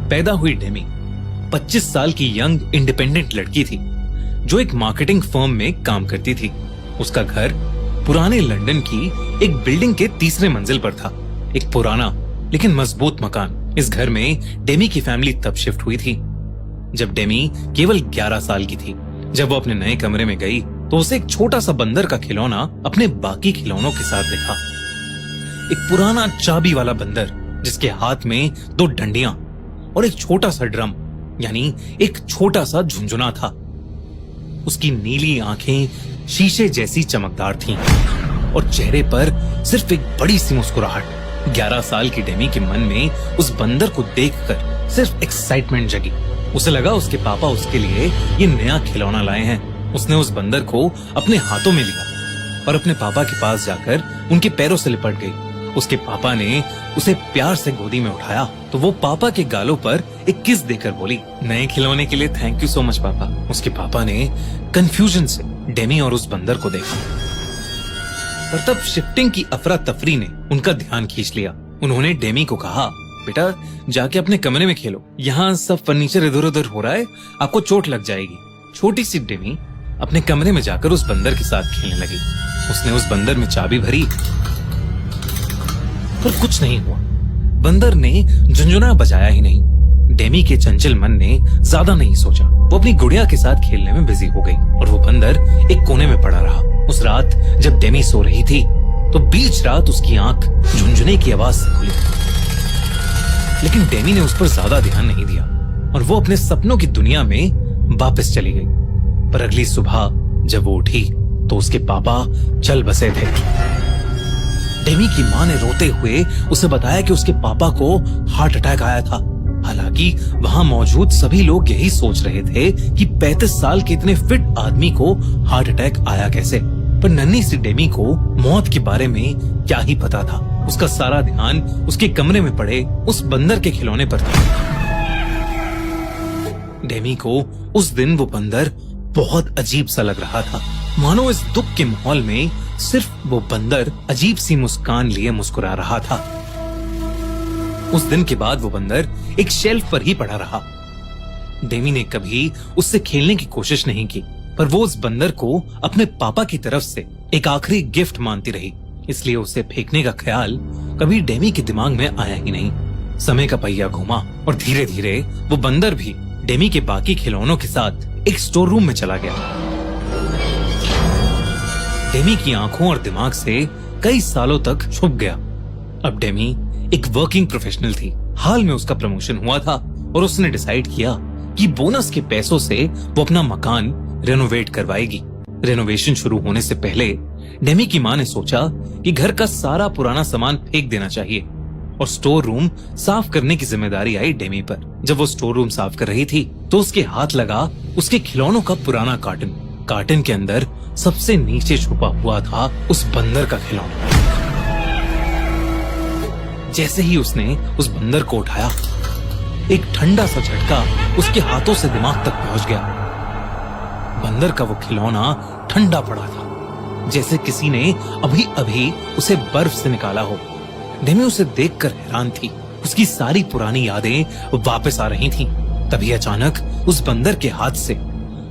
पैदा हुई डेमी 25 साल की यंग इंडिपेंडेंट लड़की थी जो एक मार्केटिंग फर्म में काम करती थी। उसका घर पुराने लंदन की एक बिल्डिंग के तीसरे मंजिल पर था। एक पुराना लेकिन मजबूत मकान। इस घर में डेमी की फैमिली तब शिफ्ट हुई थी जब डेमी केवल 11 साल की थी। जब वो अपने नए कमरे में गई तो उसे एक छोटा सा बंदर का खिलौना अपने बाकी खिलौनों के साथ दिखा। एक पुराना चाबी वाला बंदर जिसके हाथ में 2 डंडियां और एक छोटा सा ड्रम यानी एक छोटा सा झुंझुना था। उसकी नीली आंखें शीशे जैसी चमकदार थीं और चेहरे पर सिर्फ एक बड़ी सी मुस्कुराहट। 11 साल की डेमी के मन में उस बंदर को देखकर सिर्फ एक्साइटमेंट जगी। उसे लगा उसके पापा उसके लिए ये नया खिलौना लाए हैं। उसने उस बंदर को अपने हाथों में लिया और अपने पापा के पास जाकर उनके पैरों से लिपट गई। उसके पापा ने उसे प्यार से गोदी में उठाया तो वो पापा के गालों पर एक किस देकर बोली, नए खिलौने के लिए थैंक यू सो मच पापा। उसके पापा ने कंफ्यूजन से डेमी और उस बंदर को देखा, पर तब शिफ्टिंग की अफरा तफरी ने उनका ध्यान खींच लिया। उन्होंने डेमी को कहा, बेटा जाके अपने कमरे में खेलो, यहाँ सब फर्नीचर इधर उधर हो रहा है, आपको चोट लग जाएगी। छोटी सी डेमी अपने कमरे में जाकर उस बंदर के साथ खेलने लगी। उसने उस बंदर में चाबी भरी पर कुछ नहीं हुआ। बंदर ने झुंझुना बजाया ही नहीं। डेमी के चंचल मन ने ज्यादा नहीं सोचा। वो अपनी गुड़िया के साथ खेलने में बिजी हो गई और वो बंदर एक कोने में पड़ा रहा। उस रात जब डेमी सो रही थी तो बीच रात उसकी आंख झुंझुने की आवाज से खुली, लेकिन डेमी ने उस पर ज्यादा ध्यान नहीं दिया और वो अपने सपनों की दुनिया में वापस चली गई। पर अगली सुबह जब वो उठी तो उसके पापा चल बसे थे। डेमी की मां ने रोते हुए उसे बताया कि उसके पापा को हार्ट अटैक आया था। हालांकि वहां मौजूद सभी लोग यही सोच रहे थे कि 35 साल के इतने फिट आदमी को हार्ट अटैक आया कैसे। पर नन्ही सी डेमी को मौत के बारे में क्या ही पता था। उसका सारा ध्यान उसके कमरे में पड़े उस बंदर के खिलौने पर था। डेमी को उस दिन वो बंदर बहुत अजीब सा लग रहा था, मानो इस दुख के माहौल में सिर्फ वो बंदर अजीब सी मुस्कान लिए मुस्कुरा रहा था। उस दिन के बाद वो बंदर एक शेल्फ पर ही पड़ा रहा। डेमी ने कभी उससे खेलने की कोशिश नहीं की, पर वो उस बंदर को अपने पापा की तरफ से एक आखिरी गिफ्ट मानती रही। इसलिए उसे फेंकने का ख्याल कभी डेमी के दिमाग में आया ही नहीं। समय का पहिया घूमा और धीरे धीरे वो बंदर भी डेमी के बाकी खिलौनों के साथ एक स्टोर रूम में चला गया। डेमी की आंखों और दिमाग से कई सालों तक छुप गया। अब डेमी एक वर्किंग प्रोफेशनल थी। हाल में उसका प्रमोशन हुआ था और उसने डिसाइड किया कि बोनस के पैसों से वो अपना मकान रेनोवेट करवाएगी। रेनोवेशन शुरू होने से पहले डेमी की मां ने सोचा कि घर का सारा पुराना सामान फेंक देना चाहिए और स्टोर रूम साफ करने की जिम्मेदारी आई डेमी पर। जब वो स्टोर रूम साफ कर रही थी तो उसके हाथ लगा उसके खिलौनों का पुराना कार्टन। कार्टन के अंदर सबसे नीचे छुपा हुआ था उस बंदर का खिलौना। जैसे ही उसने उस बंदर को उठाया, एक ठंडा सा झटका उसके हाथों से दिमाग तक पहुंच गया। बंदर का वो खिलौना ठंडा पड़ा था, जैसे किसी ने अभी अभी उसे बर्फ से निकाला हो। डेमी उसे देखकर हैरान थी। उसकी सारी पुरानी यादें वापस आ रही थीं। तभी अचानक उस बंदर के हाथ से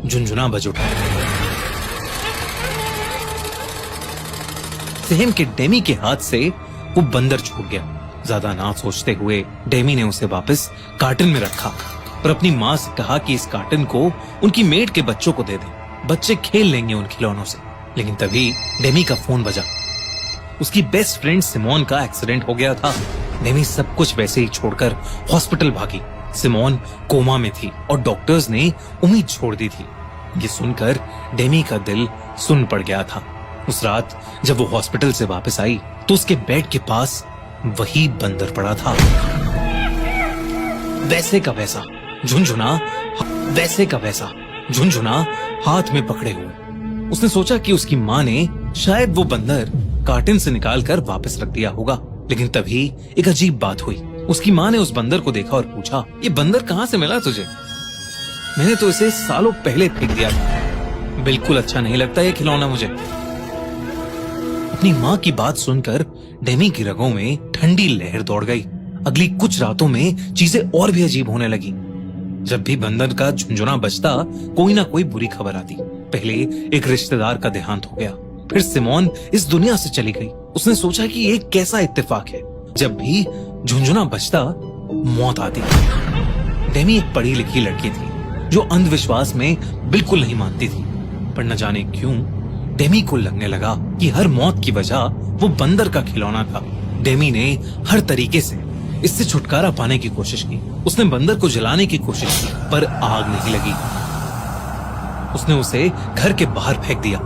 झुंझुना बज उठा। सेहम के डेमी के हाथ से वो बंदर छूट गया। ज्यादा ना सोचते हुए डेमी ने उसे वापस कार्टन में रखा, पर अपनी माँ से कहा कि इस कार्टन को उनकी मेड के बच्चों को दे दें, बच्चे खेल लेंगे उन खिलौनों से। लेकिन तभी डेमी का फोन बजा। उसकी बेस्ट फ्रेंड सिमोन का एक्सीडेंट हो गया था। डेमी सब कुछ वैसे ही छोड़कर हॉस्पिटल भागी। सिमोन कोमा में थी और डॉक्टर्स ने उम्मीद छोड़ दी थी। ये सुनकर डेमी का दिल सुन पड़ गया था। उस रात जब वो हॉस्पिटल से वापस आई तो उसके बेड के पास वही बंदर पड़ा था, वैसे का वैसा झुंझुना, वैसे का वैसा झुंझुना हाथ में पकड़े हुए। उसने सोचा कि उसकी माँ ने शायद वो बंदर कार्टन से निकालकर वापस रख दिया होगा। लेकिन तभी एक अजीब बात हुई। उसकी माँ ने उस बंदर को देखा और पूछा, ये बंदर कहाँ से मिला तुझे? मैंने तो इसे सालों पहले फेंक दिया था। बिल्कुल अच्छा नहीं लगता ये खिलौना मुझे। अपनी माँ की बात सुनकर डेमी की रगों में ठंडी लहर दौड़ गई। अगली कुछ रातों में चीजें और भी अजीब होने लगी। जब भी बंदर का झुंझुना बजता, कोई ना कोई बुरी खबर आती। पहले एक रिश्तेदार का देहांत हो गया, फिर सिमोन इस दुनिया से चली गई। उसने सोचा कि ये कैसा इत्तेफाक है, जब भी झुंझुना बजता मौत आती। डेमी एक पढ़ी लिखी लड़की थी जो अंधविश्वास में बिल्कुल नहीं मानती थी, पर न जाने क्यों डेमी को लगने लगा कि हर मौत की वजह वो बंदर का खिलौना था। डेमी ने हर तरीके से इससे छुटकारा पाने की कोशिश की। उसने बंदर को जलाने की कोशिश की, पर आग नहीं लगी। उसने उसे घर के बाहर फेंक दिया,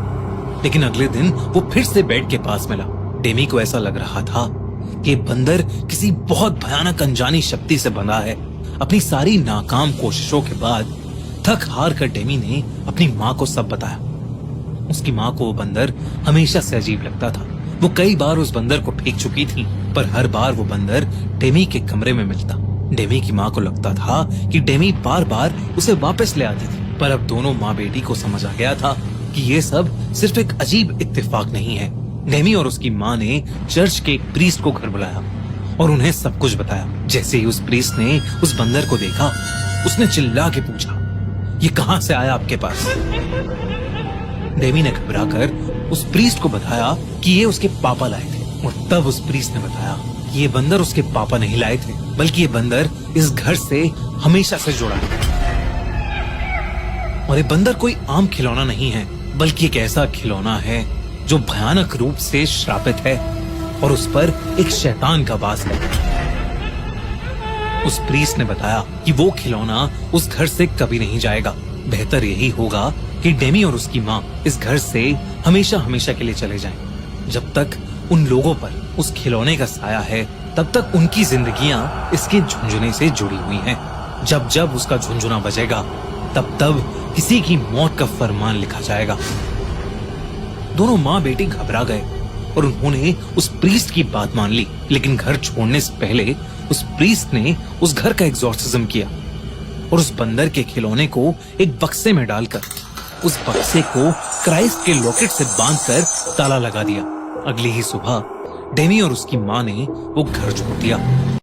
लेकिन अगले दिन वो फिर से बेड के पास मिला। डेमी को ऐसा लग रहा था कि बंदर किसी बहुत भयानक अनजानी शक्ति से बंधा है। अपनी सारी नाकाम कोशिशों के बाद थक हार कर डेमी ने अपनी माँ को सब बताया। उसकी माँ को वो बंदर हमेशा से अजीब लगता था। वो कई बार उस बंदर को फेंक चुकी थी, पर हर बार वो बंदर डेमी के कमरे में मिलता। डेमी की माँ को लगता था कि डेमी बार बार उसे वापस ले आती थी, पर अब दोनों माँ बेटी को समझ आ गया था कि ये सब सिर्फ एक अजीब इत्तेफाक नहीं है। डेमी और उसकी माँ ने चर्च के एक प्रीस्ट को घर बुलाया और उन्हें सब कुछ बताया। जैसे ही उस प्रीस्ट ने उस बंदर को देखा, उसने चिल्ला के पूछा, ये कहां से आया आपके पास? डेमी ने घबराकर उस प्रीस्ट को बताया कि ये उसके पापा लाए थे, और तब उस प्रीस्ट ने बताया कि ये बंदर उसके पापा नहीं लाए थे, बल्कि ये बंदर इस घर से हमेशा से जुड़ा है। और ये बंदर कोई आम खिलौना नहीं है, बल्कि एक ऐसा खिलौना है जो भयानक रूप से श्रापित है और उस पर एक शैतान का वास है। उस प्रीस्ट ने बताया कि वो खिलौना उस घर से कभी नहीं जाएगा। बेहतर यही होगा कि डेमी और उसकी माँ इस घर से हमेशा हमेशा के लिए चले जाएं। जब तक उन लोगों पर उस खिलौने का साया है, तब तक उनकी जिंदगियां इसके झुंझुने से जुड़ी हुई हैं। जब जब उसका झुंझुना बजेगा, तब तब किसी की मौत का फरमान लिखा जाएगा। दोनों माँ बेटी घबरा गए और उन्होंने उस प्रीस्ट की बात मान ली, लेकिन घर छोड़ने से पहले उस प्रीस्ट ने उस घर का एग्जॉर्सिज्म किया और उस बंदर के खिलौने को एक बक्से में डालकर उस बक्से को क्राइस्ट के लॉकेट से बांधकर ताला लगा दिया। अगली ही सुबह डेमी और उसकी माँ ने वो घर छोड़ दिया।